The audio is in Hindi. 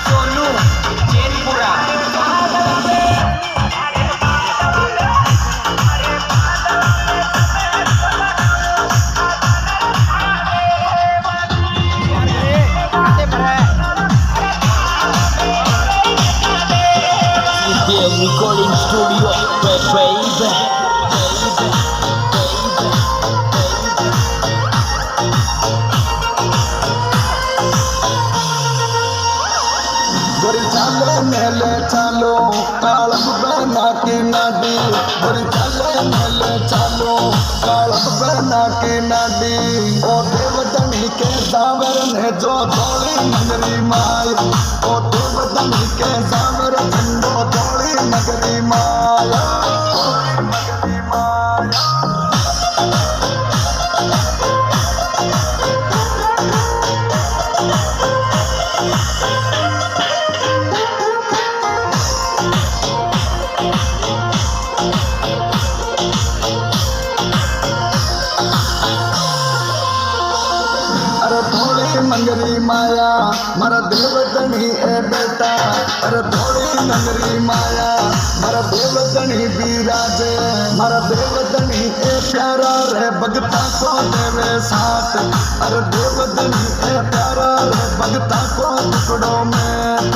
Sonu Chainpura. Recording studio, baby. गोरी चाले मेले चालो कालक बना की नाडी गोरी चाले मेले चालो कालक बना की नाडी ओ देवदनी के सावर ने जो धोली नगरी माया ओ देवदनी के सावर झंडो धोली नगरी माया नगरी माया। अरे थोड़ी मंगरी माया मरा देवदनी ए बेटा अरे थोड़ी मंगरी माया मरा देवदनी विराजे मरा देवदनी ए प्यारा रे भगता को देवे साथ अरे देवदनी ए प्यारा रे भगता को टुकड़ों में